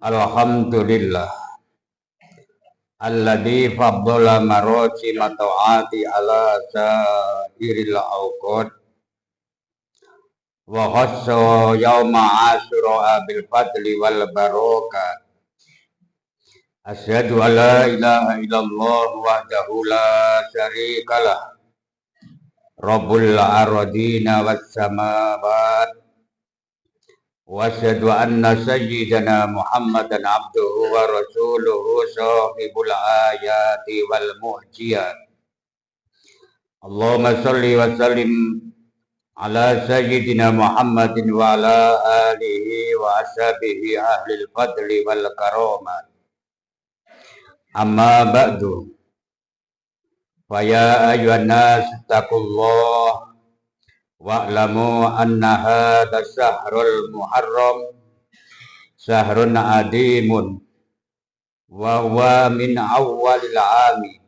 Alhamdulillah alladzi faddala maroti mataati ala sairil awqat wa khassa yauma asyura bil fadli wal barakat. Asyhadu an la ilaha illallah wahdahu la syarikalah rabbul ardina was samawat wa asyhadu anna sayyidana Muhammadan abduhu wa rasuluhu sahibul ayati wal mu'jizat. Allahumma shalli wa sallim ala sayyidina Muhammadin wa ala alihi wa ashabihi ahlil fadli wal karamat. Amma ba'du. Fa ya ayyuhan nas taqullah wa'lamu anna hadha syahrul muharram syahrun adimun wa huwa min awwalil 'ami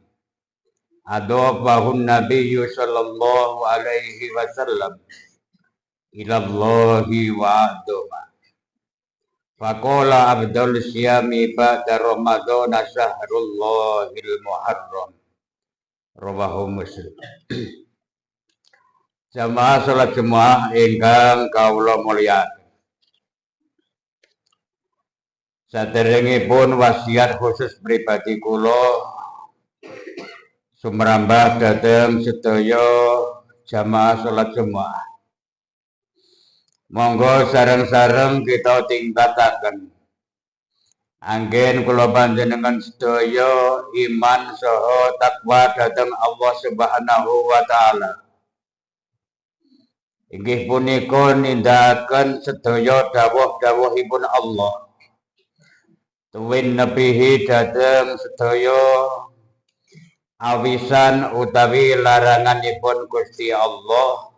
adafahun nabiyyu sallallahu alaihi wasallam ila Allahi wa adoma. Faqala abdul siyami ba'da ramadhan syahrullahil muharram. Rawahu Muslim. Jamaah salat Jumat ingkang kawula mulyakaken. Saderengipun wasiat khusus pribadi kula sumrambah dhateng sedaya jamaah salat Jumat. Monggo sareng-sareng kita tingkataken anggen kula panjenengan sedaya iman saha takwa dhateng Allah Subhanahu wa taala. Inggih punika nindakaken sedaya dawuh-dawuhipun Allah. Tuwin nebihi dhateng sedaya awisan utawi laranganipun Gusti Allah.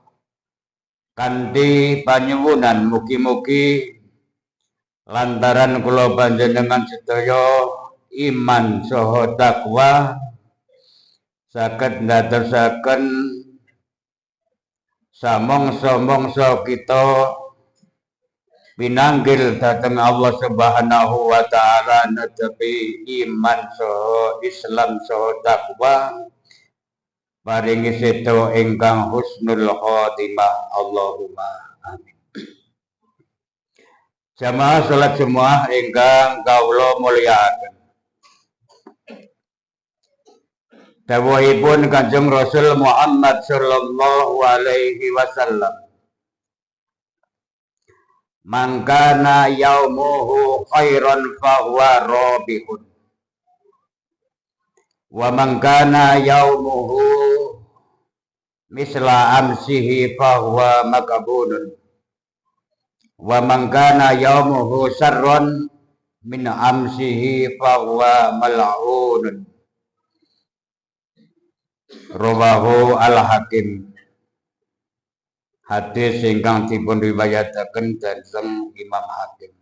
Kanthi panyuwunan mugi-mugi lantaran kula panjenengan sedaya iman saha takwa saged ndadosaken samangsa-mangsa kita pinanggil dhateng Allah Subhanahu wa taala netepi iman saha Islam saha takwa. Paringi sedo ingkang husnul khotimah. Allahumma amin. Jamaah salat Jumat ingkang kawula mulyakaken. Dawuhipun Kanjeng Rasul Muhammad sallallahu alaihi wasallam. Man kana yaumuhu khairan fahuwa rabihun. Wa man kana yaumuhu misla amsihi fahuwa makabunun. Wa man kana yaumuhu syarron min amsihi fahuwa mal'unun. Rawahu al-Hakim. Hadis ingkang dipun riwayataken dening Imam Hakim.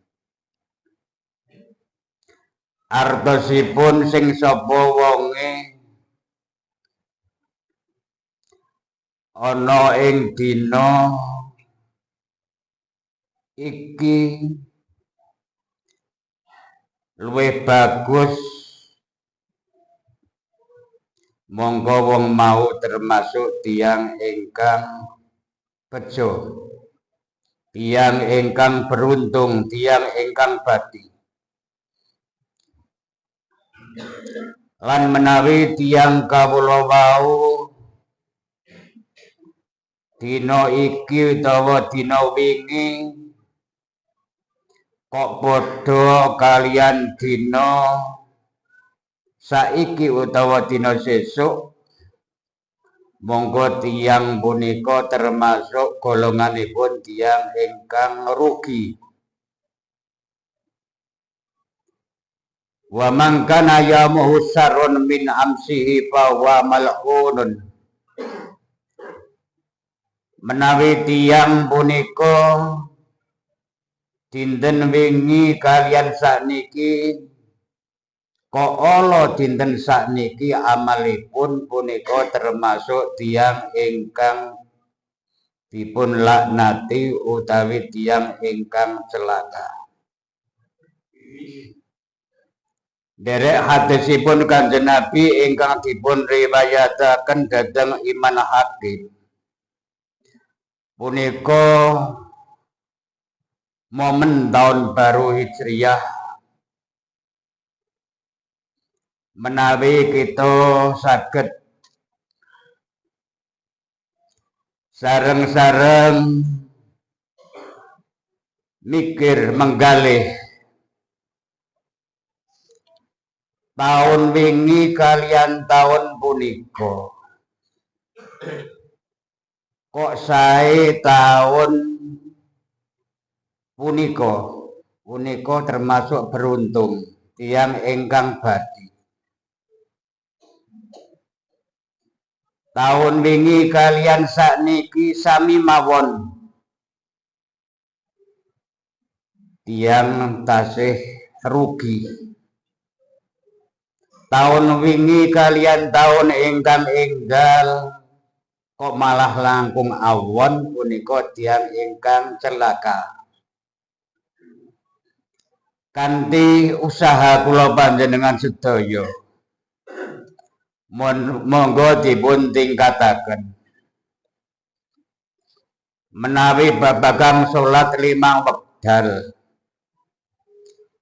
Artosipun sing sapa wonge ana ing dina iki luwih bagus, monggo wong mau termasuk tiyang ingkang bejo, tiyang ingkang beruntung, tiyang ingkang bati. Lan menawi tiyang kawula wau dina iki utawa dina wingi kok padha kalian dina saiki utawa dina sesuk, monggo tiyang punika termasuk golonganipun tiyang ingkang rugi. Wa man kana yaumuhu syarrun min amsihi fa huwa mal'unun. Menawi tiyang punika dinten wingi kalian sakniki kok ala dinten sakniki amalipun punika termasuk tiyang ingkang dipun laknati utawi tiyang ingkang celaka. Derek hadisipun Kanjeng Nabi ingkang dipun riwayataken dhateng Imam Hakim punika momen tahun baru Hijriyah menawi kita saged sareng-sareng mikir menggalih tahun wingi kalian tahun punika kok sae tahun punika termasuk beruntung tiyang ingkang badhe. Tahun wingi kalian sakniki sami mawon tiyang tasih rugi. Tahun wingi kalian tahun ingkang enggal kok malah langkung awon punika tiyang ingkang celaka. Kanthi usaha kula panjenengan sedaya monggo dipun tingkataken menawi babagan salat 5 wekdal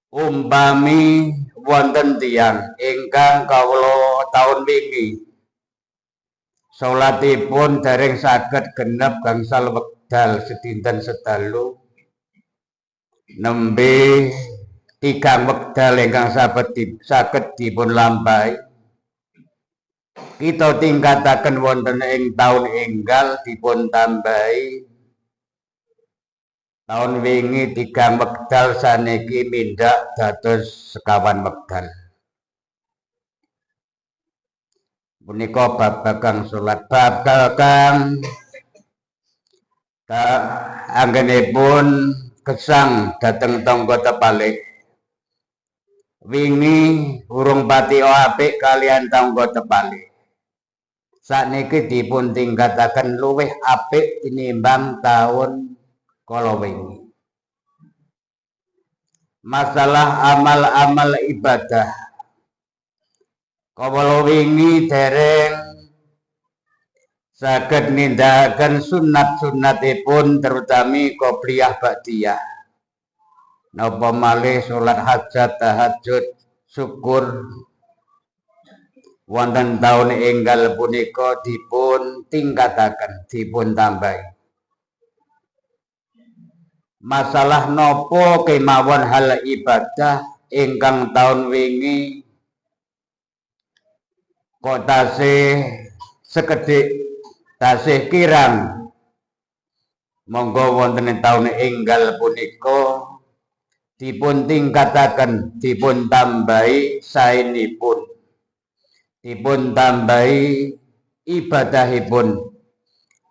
umpami wonten tiyang ingkang kawula taun wingi salatipun dereng saged genep gangsal wekdal sedinten sedalu nembe 3 wekdal ingkang saged dipun lampahi kita tingkataken wonten ing taun enggal dipun tambahi taun wingi 3 wekdal saniki mindhak dados 50 wekdal. Punika babagan salat babagan anggenipun gesang dhateng tangga tepalih. Wingi urung pati apik kalian tangga tepalih. Sakniki dipun tingkataken luwih apik tinimbang taun kala wingi. Masalah amal-amal ibadah kala wingi dereng saged nindakaken sunat-sunatipun terutami qobliyah ba'diyah. Napa malih salat hajat tahajud syukur wonten taun enggal punika dipun tingkataken dipun tambahi. Masalah nopo kemawon hal ibadah ingkang taun wingi kok tasih sekedhik tasih kirang monggo wonten taun enggal punika dipun tingkataken dipun tambahi saenipun dipun tambahi ibadahipun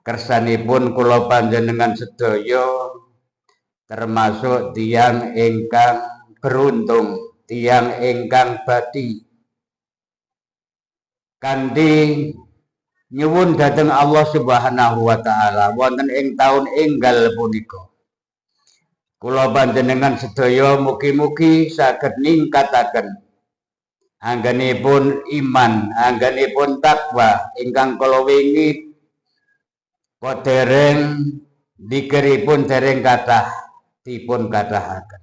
kersanipun kula panjenengan sedaya termasuk tiyang ingkang beruntung tiyang ingkang bati kanthi nyuwun dhateng Allah Subhanahu wa taala wonten ing taun enggal punika kula panjenengan sedaya mugi-mugi saged ningkataken anggenipun iman, anggenipun takwa ingkang kala wingi kok dereng dikiripun dereng kathah dipun kathahaken.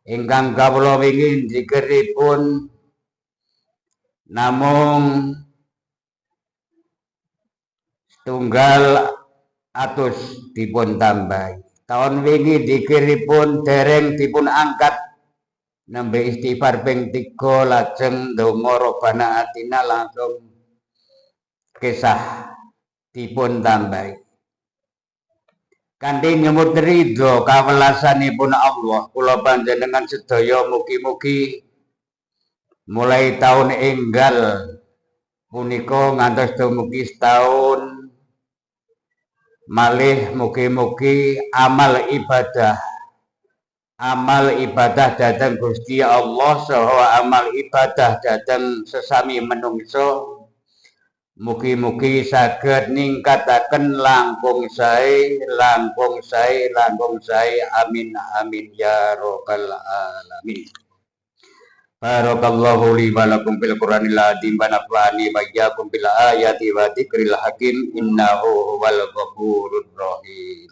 Ingkang kawula wingi dikiripun namung 100 dipun tambahi. Taun wingi dikiripun dereng dipun angkat nembe istighfar ping 3 lajeng ndonga Rabbana atina langsung kisah dipun tambahi. Kanthi nyemut ridho kawelasanipun Allah kula panjenengan sedaya mugi-mugi mulai taun enggal punika ngantos dumugi setahun malih mugi-mugi amal ibadah dhateng Gusti Allah saha amal ibadah dhateng sesami manungsa Mugi-mugi saged ningkataken langkung sae, amin amin ya rabbal alamin. Barakallahu li wa lakum fil Qur'anil azim wa nafa'ani wa iyyakum bil ayati wa dzikril hakim innahu huwal ghafurur rahim.